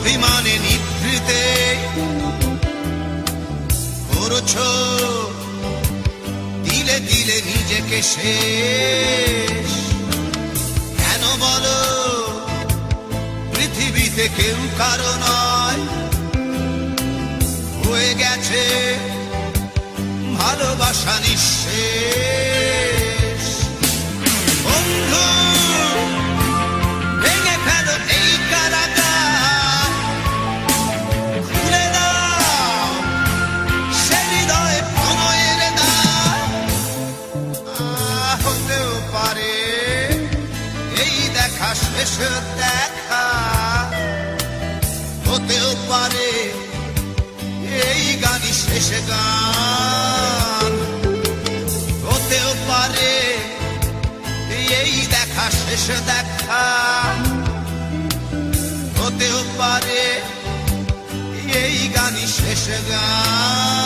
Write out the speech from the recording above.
অভিমানে নিভৃতে করছো দিলে দিলে নিজেকে শেষ। কেন বলো পৃথিবীতে কেউ কারো নয়, হয়ে গেছে ভালোবাসা নিঃশেষ। বন্ধু ভেঙে ফেলো এই কারাগার, খুলে দাও সে হৃদয়ে প্রণয়ের দ্বার। হতেও পারে এই দেখা শেষ দেখা, হতেও পারে এই গানই শেষ গান, হতেও পারে এই দেখা শেষ দেখা, হতেও পারে এই গানই শেষ গান।